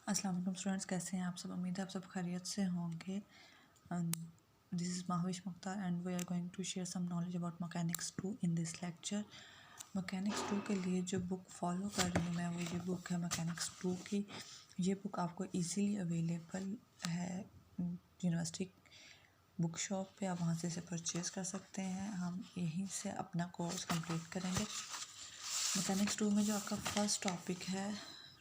अस्सलाम वालेकुम स्टूडेंट्स, कैसे हैं आप सब। उम्मीद है आप सब खैरियत से होंगे। This is Mahvish Mukhtar and we are going to share some knowledge about mechanics 2 in this lecture. Mechanics 2 के लिए जो बुक फॉलो कर रही हूँ मैं, वो ये बुक है मैकेनिक्स 2 की। ये बुक आपको इजीली अवेलेबल है यूनिवर्सिटी बुक शॉप पे, आप वहाँ से इसे परचेज़ कर सकते हैं। हम यहीं से अपना कोर्स कंप्लीट करेंगे। मैकेनिक्स 2 में जो आपका फर्स्ट टॉपिक है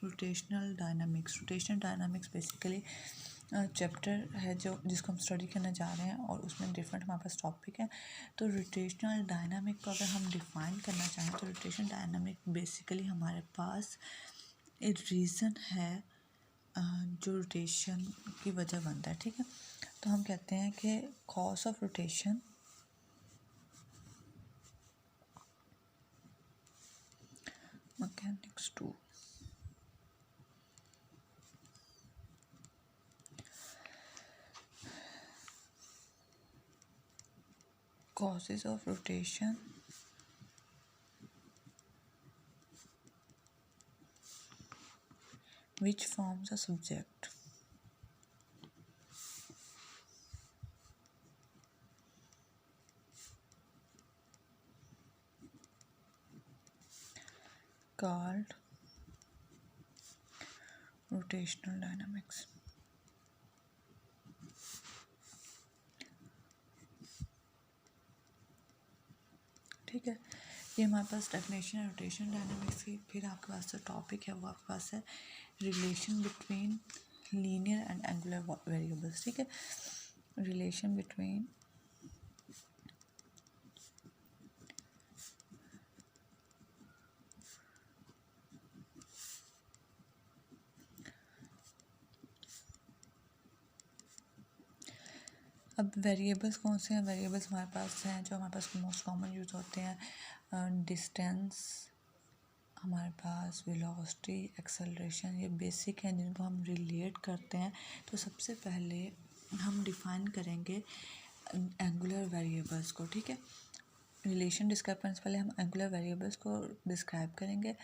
rotational dynamics. Rotational dynamics basically chapter है जो जिसको हम स्टडी करने जा रहे हैं, और उसमें डिफरेंट हमारे पास टॉपिक है। तो रोटेशनल डायनामिक को अगर हम डिफ़ाइन करना चाहें तो रोटेशनल डायनामिक बेसिकली हमारे पास एक रीज़न है जो रोटेशन की वजह बनता है। ठीक है, तो हम कहते हैं कि cause of rotation mechanics 2 causes of rotation which forms a subject. Called rotational dynamics. ठीक है, ये हमारे पास डेफिनेशन है रोटेशनल डायनामिक्स की। फिर आपके पास जो टॉपिक है वो आपके पास है relation between linear and angular variables. ठीक है, रिलेशन बिटवीन अब वेरिएबल्स कौन से हैं। वेरिएबल्स हमारे पास हैं जो हमारे पास मोस्ट कॉमन यूज़ होते हैं। डिस्टेंस, हमारे पास वेलोसिटी, एक्सेलरेशन, ये बेसिक हैं जिनको हम रिलेट करते हैं। तो सबसे पहले हम डिफ़ाइन करेंगे एंगुलर वेरिएबल्स को। ठीक है, रिलेशन डिस्क्राइब करने से पहले हम एंगुलर वेरिएबल्स को डिस्क्राइब करेंगे।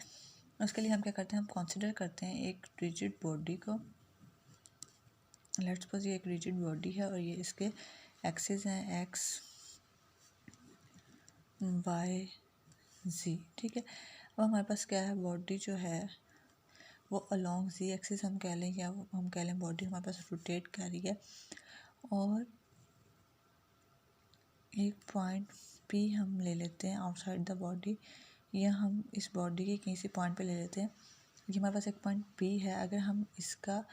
उसके लिए हम क्या करते हैं, हम कंसिडर करते हैं एक रिजिड बॉडी को। लेट्स सपोज ये एक रिजिड बॉडी है और ये इसके एक्सिस हैं एक्स वाई जी। ठीक है, अब हमारे पास क्या है, बॉडी जो है वो अलोंग जी एक्सिस हम कह लें, या हम कह लें बॉडी हमारे पास रोटेट कर रही है, और एक पॉइंट पी हम ले लेते हैं आउटसाइड द बॉडी, या हम इस बॉडी के किसी पॉइंट पे ले लेते हैं। ये हमारे पास एक पॉइंट पी है। अगर हम इसका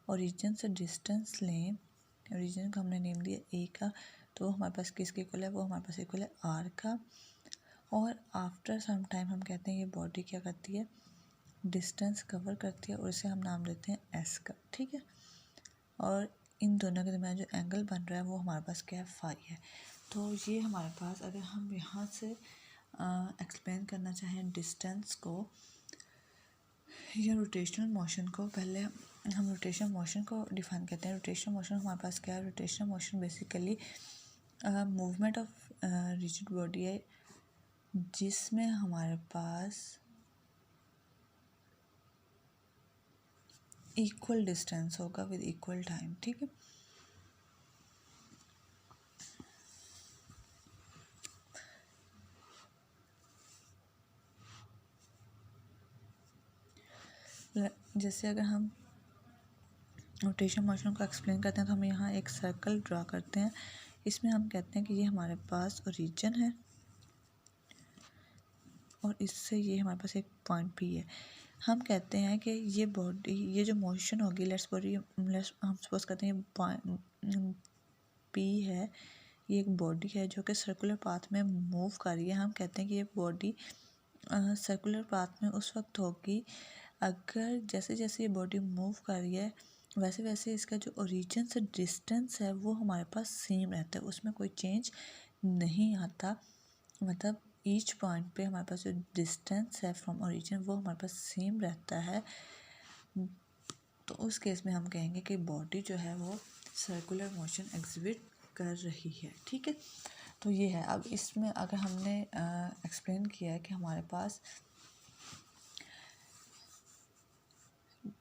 ओरिजिन से डिस्टेंस लें, ओरिजिन को हमने नेम दिया ए का, तो हमारे पास किसके इक्वल है, वो हमारे पास इक्वल है आर का। और आफ्टर सम टाइम हम कहते हैं ये बॉडी क्या करती है, डिस्टेंस कवर करती है, और इसे हम नाम देते हैं एस का। ठीक है, और इन दोनों के दरमियान जो एंगल बन रहा है वो हमारे पास क्या है, फाई है। तो ये हमारे पास, अगर हम यहाँ से एक्सप्लेन करना चाहें डिस्टेंस को या रोटेशनल मोशन को, पहले हम रोटेशनल मोशन को डिफाइन करते हैं। रोटेशनल मोशन हमारे पास क्या है, rotational motion basically movement of rigid body है जिसमें हमारे पास इक्वल डिस्टेंस होगा विद इक्वल टाइम। ठीक है, जैसे अगर हम रोटेशन मोशन को एक्सप्लेन करते हैं तो हम यहाँ एक सर्कल ड्रा करते हैं। इसमें हम कहते हैं कि ये हमारे पास ओरिजिन है और इससे ये हमारे पास एक पॉइंट भी है। हम कहते हैं कि ये बॉडी, ये जो मोशन होगी, लेट्स हम सपोज करते हैं पी है, ये एक बॉडी है जो कि सर्कुलर पाथ में मूव कर रही है। हम कहते हैं कि ये बॉडी सर्कुलर पाथ में उस वक्त होगी अगर जैसे जैसे ये बॉडी मूव कर रही है वैसे वैसे इसका जो ओरिजिन से डिस्टेंस है वो हमारे पास सेम रहता है, उसमें कोई चेंज नहीं आता। मतलब ईच पॉइंट पे हमारे पास जो डिस्टेंस है फ्रॉम ओरिजिन वो हमारे पास सेम रहता है। तो उस केस में हम कहेंगे कि बॉडी जो है वो सर्कुलर मोशन एग्जिबिट कर रही है। ठीक है, तो ये है। अब इसमें अगर हमने एक्सप्लेन किया है कि हमारे पास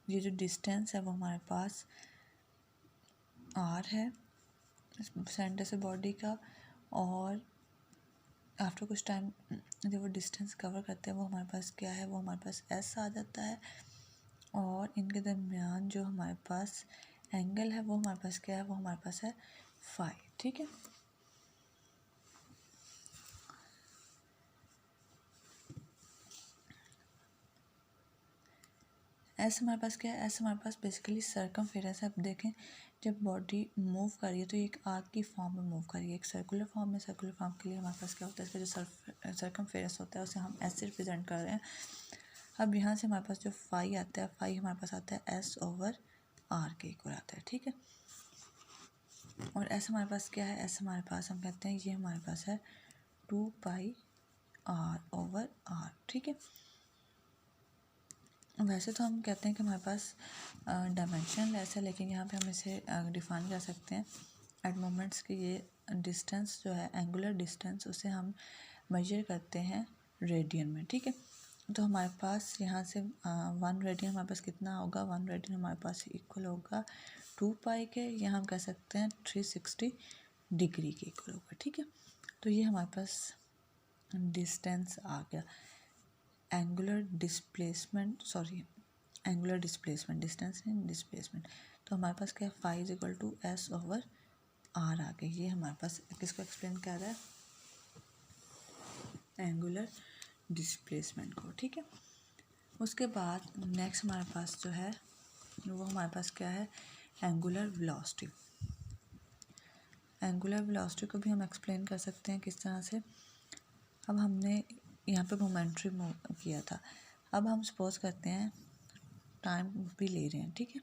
ये जो डिस्टेंस है वो हमारे पास r है सेंटर से बॉडी का, और आफ्टर कुछ टाइम जब वो डिस्टेंस कवर करते हैं वो हमारे पास क्या है, वो हमारे पास s आ जाता है, और इनके दरमियान जो हमारे पास एंगल है वो हमारे पास क्या है, वो हमारे पास है फाई। ठीक है, एस हमारे पास क्या है, एस हमारे पास बेसिकली सर्कमफेरेंस है। अब देखें जब बॉडी मूव कर रही है तो एक आर्क की फॉर्म में मूव कर रही है, एक सर्कुलर फॉर्म में। सर्कुलर फॉर्म के लिए हमारे पास क्या होता है, इसका जो सर्कमफेरेंस होता है उसे हम एस से रिप्रेजेंट कर रहे हैं। अब यहाँ से हमारे पास जो फाई आता है, फाई हमारे पास आता है एस ओवर आर के इक्वल आता है। ठीक है, और एस हमारे पास क्या है, एस हमारे पास हम कहते हैं ये हमारे पास है 2 पाई आर ओवर आर। ठीक है, वैसे तो हम कहते हैं कि हमारे पास डायमेंशन लेस है, लेकिन यहाँ पे हम इसे डिफाइन कर सकते हैं एट मोमेंट्स कि ये डिस्टेंस जो है एंगुलर डिस्टेंस उसे हम मेजर करते हैं रेडियन में। ठीक है, तो हमारे पास यहाँ से 1 रेडियन हमारे पास कितना होगा, 1 रेडियन हमारे पास इक्वल होगा 2 पाई के, यहाँ हम कह सकते हैं 360 डिग्री के इक्वल होगा। ठीक है, तो ये हमारे पास डिस्टेंस आ गया। एंगुलर डिस्प्लेसमेंट डिस्टेंस नहीं डिस्प्लेसमेंट, तो हमारे पास क्या है, phi is equal to S over R आ गई। ये हमारे पास किसको एक्सप्लेन कर रहा है, एंगुलर डिस्प्लेसमेंट को। ठीक है, उसके बाद नेक्स्ट हमारे पास जो है वो हमारे पास क्या है, एंगुलर वेलोसिटी। एंगुलर वेलोसिटी को भी हम एक्सप्लेन कर सकते हैं किस तरह से। अब हमने यहाँ पे मोमेंट्री मूव किया था, अब हम सपोज करते हैं टाइम भी ले रहे हैं। ठीक है,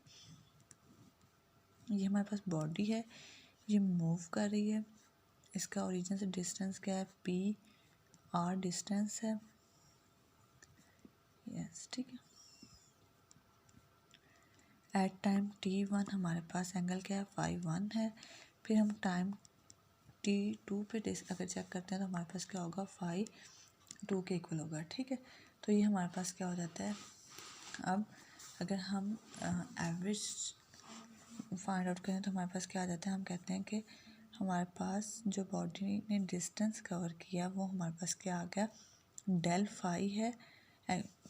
ये हमारे पास बॉडी है, ये मूव कर रही है, इसका ओरिजिन से डिस्टेंस क्या है, पी आर डिस्टेंस है। यस, ठीक है, एट टाइम t1 हमारे पास एंगल क्या है, फाई 1 है। फिर हम टाइम t2 पे अगर चेक करते हैं तो हमारे पास क्या होगा, फाई 2 के इक्वल होगा। ठीक है, तो ये हमारे पास क्या हो जाता है। अब अगर हम एवरेज फाइंड आउट करें तो हमारे पास क्या आ जाता है, हम कहते हैं कि हमारे पास जो बॉडी ने डिस्टेंस कवर किया वो हमारे पास क्या आ गया, डेल फाई है,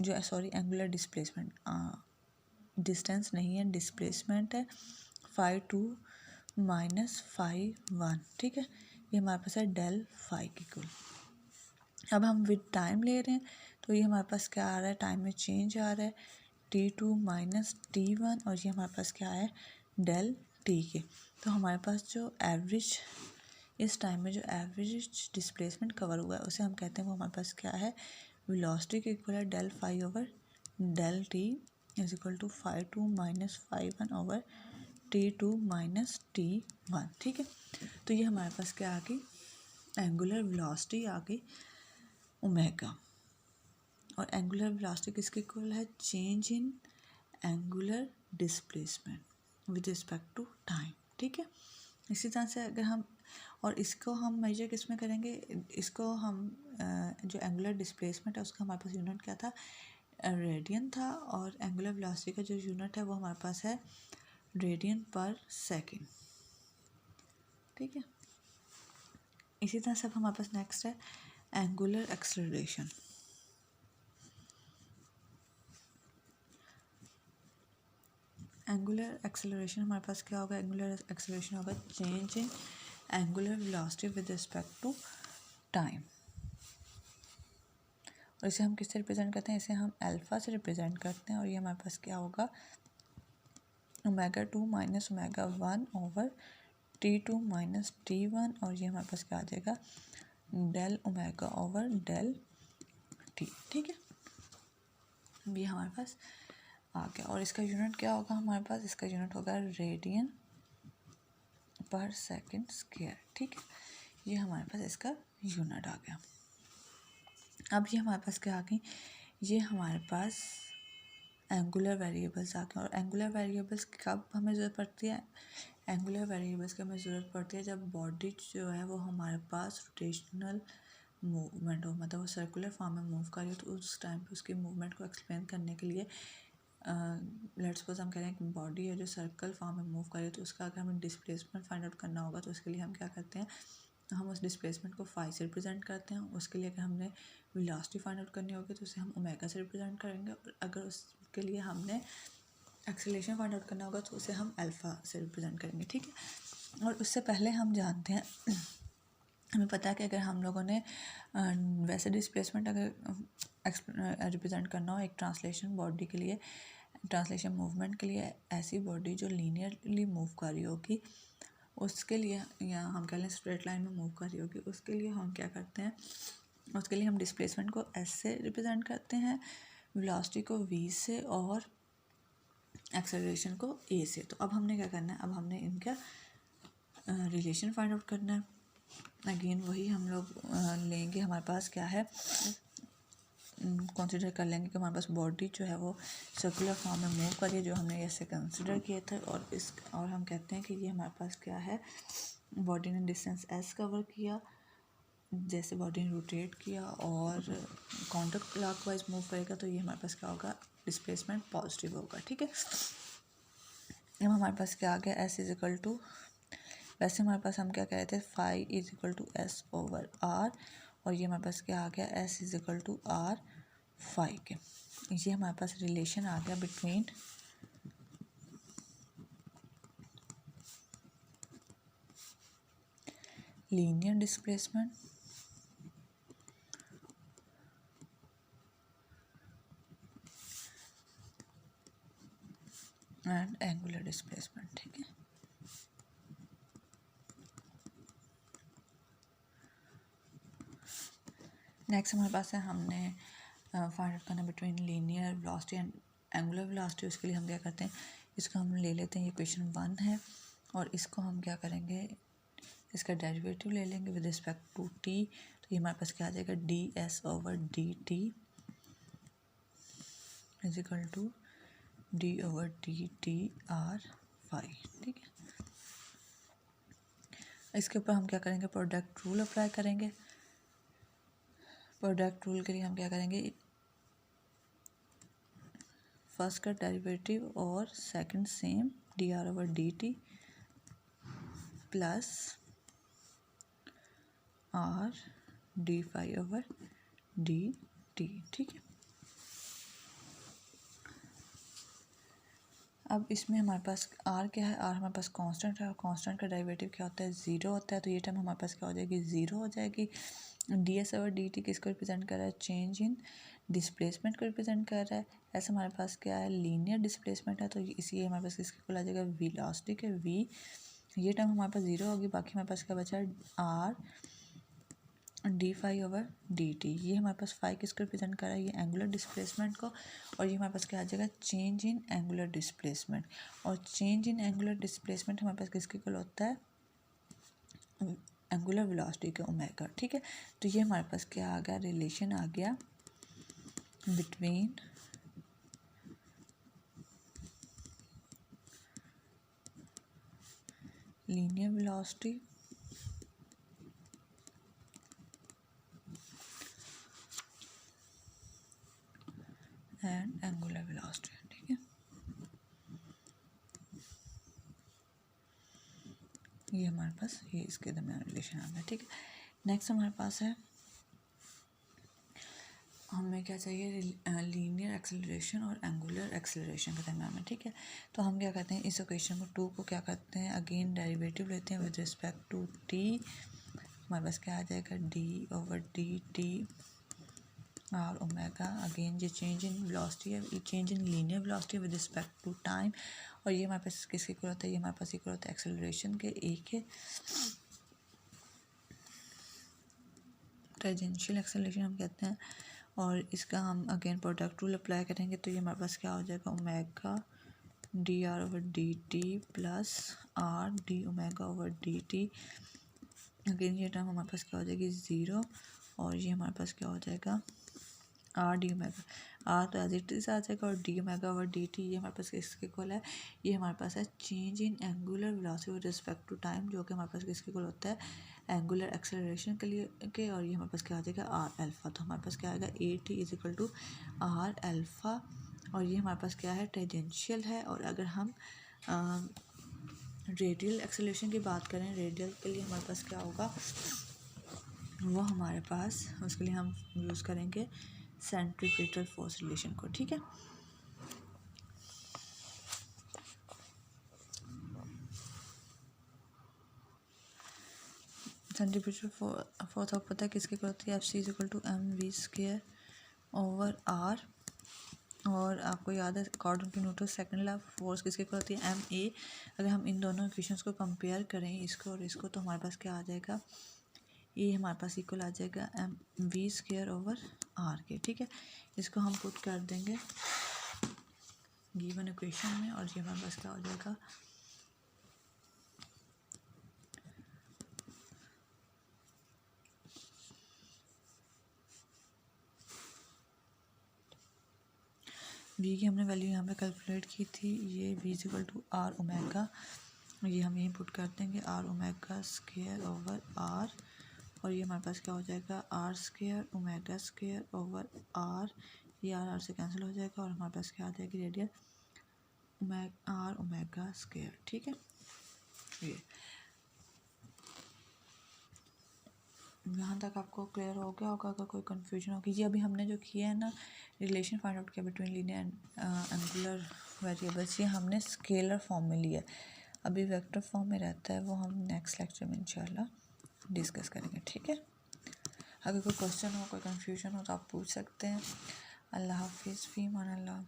जो सॉरी एंगुलर डिस्प्लेसमेंट, डिस्टेंस नहीं है डिस्प्लेसमेंट है, फाई 2 माइनस फाई 1। ठीक है, ये हमारे पास है डेल फाई की कुल। अब हम विद टाइम ले रहे हैं तो ये हमारे पास क्या आ रहा है, टाइम में चेंज आ रहा है, t2 माइनस t1, और ये हमारे पास क्या है, डेल टी के। तो हमारे पास जो एवरेज इस टाइम में जो एवरेज डिस्प्लेसमेंट कवर हुआ है उसे हम कहते हैं, वो हमारे पास क्या है, वेलोसिटी के इक्वल है del phi over del t is equal to phi 2 minus phi 1 over t2 minus t1। ठीक है, तो ये हमारे पास क्या आ गई, एंगुलर वेलोसिटी आ गई ओमेगा, और एंगुलर वेलोसिटी किसके इक्वल है, change in angular displacement with respect to time. ठीक है, इसी तरह से अगर हम, और इसको हम मेजर किस में करेंगे, इसको हम जो एंगुलर डिस्प्लेसमेंट है उसका हमारे पास यूनिट क्या था, रेडियन था, और एंगुलर वेलोसिटी का जो यूनिट है वो हमारे पास है रेडियन पर सेकेंड। ठीक है, इसी तरह से अब हमारे पास नेक्स्ट है एंगुलर एक्सेलरेशन। एंगुलर एक्सेलरेशन हमारे पास क्या होगा, एंगुलर एक्सेलरेशन होगा change in angular velocity with respect to time, और इसे हम किससे रिप्रेजेंट करते हैं, इसे हम अल्फ़ा से रिप्रेजेंट करते हैं, और ये हमारे पास क्या होगा, omega 2 minus omega 1 over t2 minus t1, और ये हमारे पास क्या आ जाएगा, del omega over del t. ठीक है, ये हमारे पास आ गया, और इसका यूनिट क्या होगा हमारे पास, इसका यूनिट होगा रेडियन पर सेकंड स्क्वायर। ठीक है, ये हमारे पास इसका यूनिट आ गया। अब ये हमारे पास क्या आ गई, ये हमारे पास एंगुलर वेरिएबल्स आ गए, और एंगुलर वेरिएबल्स कब हमें ज़रूरत पड़ती है, एंगुलर वेरिएबल्स की हमें ज़रूरत पड़ती है जब बॉडी जो है वो हमारे पास रोटेशनल मूवमेंट हो, मतलब वो सर्कुलर फॉर्म में मूव कर रही हो, तो उस टाइम पे उसकी मूवमेंट को एक्सप्लेन करने के लिए लेट्स सपोज हम कह रहे हैं कि बॉडी है जो सर्कल फॉर्म में मूव करे, तो उसका अगर हमें डिस्प्लेसमेंट फाइंड आउट करना होगा तो उसके लिए हम क्या करते हैं, हम उस डिस्प्लेसमेंट को फाई से रिप्रेजेंट करते हैं। उसके लिए अगर हमने वेलोसिटी फाइंड आउट करनी होगी तो उसे हम ओमेगा से रिप्रेजेंट करेंगे, और अगर उसके लिए हमने एक्सेलरेशन फाइंड आउट करना होगा तो उसे हम अल्फ़ा से रिप्रेजेंट करेंगे, ठीक है। और उससे पहले हम जानते हैं, हमें पता है कि अगर हम लोगों ने वैसे डिस्प्लेसमेंट अगर रिप्रेजेंट करना हो एक ट्रांसलेशन बॉडी के लिए, ट्रांसलेशन मूवमेंट के लिए, ऐसी बॉडी जो लीनियरली मूव कर रही होगी, उसके लिए, या हम कह लें स्ट्रेट लाइन में मूव कर रही होगी, उसके लिए हम क्या करते हैं, उसके लिए हम डिस्प्लेसमेंट को एस से रिप्रेजेंट करते हैं, वेलोसिटी को वी से, और एक्सेलरेशन को ए से। तो अब हमने क्या करना है, अब हमने इनका रिलेशन फाइंड आउट करना है। अगेन वही हम लोग लेंगे, हमारे पास क्या है, कंसिडर कर लेंगे कि हमारे पास बॉडी जो है वो सर्कुलर फॉर्म में मूव करिए, जो हमने ऐसे कंसिडर किए थे, और हम कहते हैं कि ये हमारे पास क्या है, बॉडी ने डिस्टेंस एस कवर किया, जैसे बॉडी ने रोटेट किया और काउंटर क्लॉकवाइज मूव करेगा तो ये हमारे पास क्या होगा, डिस्प्लेसमेंट पॉजिटिव होगा, ठीक है। अब हमारे पास क्या आ गया, एस इज इक्वल टू, वैसे हमारे पास हम क्या कह रहे थे, phi is equal to S over r, और ये हमारे पास क्या आ गया, s is equal to r phi के। ये हमारे पास रिलेशन आ गया between linear displacement and angular displacement, ठीक है। नेक्स्ट हमारे पास है, हमने फाइंड आउट करना between linear velocity and angular velocity. उसके लिए हम क्या करते हैं, इसको हम ले लेते हैं, ये क्वेश्चन 1 है, और इसको हम क्या करेंगे, इसका डेरिवेटिव ले लेंगे विद रिस्पेक्ट टू टी। तो ये हमारे पास क्या आ जाएगा, d s over d t is equal to d over d t r phi, ठीक है। इसके ऊपर हम क्या करेंगे, प्रोडक्ट रूल अप्लाई करेंगे। प्रोडक्ट रूल के लिए हम क्या करेंगे, फर्स्ट का डेरिवेटिव और second same, d r over d t plus r d phi over d t, ठीक है। अब इसमें हमारे पास आर क्या है, आर हमारे पास कांस्टेंट है, और कांस्टेंट का डेरिवेटिव क्या होता है, ज़ीरो होता है। तो ये टर्म हमारे पास क्या हो जाएगी, ज़ीरो हो जाएगी। D s over d T किसको रिप्रेजेंट कर रहा है, चेंज इन डिस्प्लेसमेंट को रिप्रेजेंट कर रहा है। ऐसा हमारे पास क्या है, लीनियर डिस्प्लेसमेंट है, तो इसलिए हमारे पास किसके को आ जाएगा, वेलोसिटी के वी। ये टर्म हमारे पास ज़ीरो होगी, बाकी हमारे पास क्या बचा है, r d phi over d t. ये हमारे पास फाई किसको रिप्रेजेंट कर रहा है, ये एंगुलर डिस्प्लेसमेंट को, और ये हमारे पास क्या आ जाएगा, चेंज इन एंगुलर डिस्प्लेसमेंट। और चेंज इन एंगुलर डिस्प्लेसमेंट हमारे पास किसके इक्वल होता है, एंगुलर वेलोसिटी के ओमेगा, ठीक है। तो ये हमारे पास क्या आ गया, रिलेशन आ गया between linear velocity and angular velocity, ठीक है। ये हमारे पास ये इसके दरमियान रिलेशन आ गया, ठीक है। नेक्स्ट हमारे पास है, हमें क्या चाहिए, लीनियर एक्सेलरेशन और एंगुलर एक्सेलरेशन के दरमियान में, ठीक है। तो हम क्या करते हैं, इस इक्वेशन को 2 को क्या करते हैं, अगेन डेरिवेटिव लेते हैं विद रिस्पेक्ट टू टी। हमारे पास क्या आ जाएगा, d over d t r omega. Again ये चेंज इन वेलोसिटी है, ये change in linear velocity with respect to time, और ये हमारे पास किसके इक्वल होता है, ये हमारे पास इक्वल होता है एक्सेलरेशन के, एक है टेंजेंशियल एक्सेलरेशन हम कहते हैं। और इसका हम अगेन प्रोडक्ट रूल अप्लाई करेंगे, तो ये हमारे पास क्या हो जाएगा, omega D r over d t plus r D omega over d T. Again ये टर्म हमारे पास क्या हो जाएगी, ज़ीरो, और ये हमारे पास क्या हो जाएगा, आर डी ओमेगा, आर तो एज इट इज आ जाएगा, और D omega over d t ये हमारे पास किसके इक्वल है, ये हमारे पास है change in angular velocity with respect to time, जो कि हमारे पास किसके इक्वल होता है, एंगुलर एक्सेलरेशन के लिए के, और ये हमारे पास क्या आ जाएगा, आर अल्फ़ा। तो हमारे पास क्या आएगा, a t is equal to r alpha और ये हमारे पास क्या है, टेंजेंशियल है। और अगर हम रेडियल एक्सेलरेशन की बात करें, रेडियल के लिए हमारे पास क्या होगा, वो हमारे पास, उसके लिए हम यूज़ करेंगे सेंट्रीपिटल फोर्स रिलेशन को। ठीक है, सेंट्रीपिटल फोर्स आपको पता है किसके इक्वल होती है, f c is equal to m v square over r. और आपको याद है according to Newton second law force किसके इक्वल होती है, एम ए। अगर हम इन दोनों इक्वेशंस को कंपेयर करें, इसको और इसको, तो हमारे पास क्या आ जाएगा, ये हमारे पास इक्वल आ जाएगा m v square over r के। ठीक है, इसको हम पुट कर देंगे गिवन इक्वेशन में, और ये हमारे पास क्या हो जाएगा, वी की हमने वैल्यू यहाँ पे कैलकुलेट की थी, ये v is equal to r omega, ये हम यहीं पुट कर देंगे r omega square over r. और ये हमारे पास क्या हो जाएगा, r square omega square over r, ये आर से कैंसिल हो जाएगा, और हमारे पास क्या आ जाएगी, रेडियल आर ओमेगा स्क्वायर। ठीक है, ये यहाँ तक आपको क्लियर हो गया होगा। अगर कोई कन्फ्यूजन होगी, ये अभी हमने जो किया है ना, रिलेशन फाइंड आउट किया between linear and angular variables, ये हमने स्केलर फॉर्म में लिया है। अभी वेक्टर फॉर्म में रहता है, वो हम नेक्स्ट लेक्चर में इंशाल्लाह डिस्कस करेंगे। ठीक है, अगर कोई क्वेश्चन हो, कोई कन्फ्यूजन हो, तो आप पूछ सकते हैं। अल्लाह हाफिज़, फ़ी मान अल्लाह।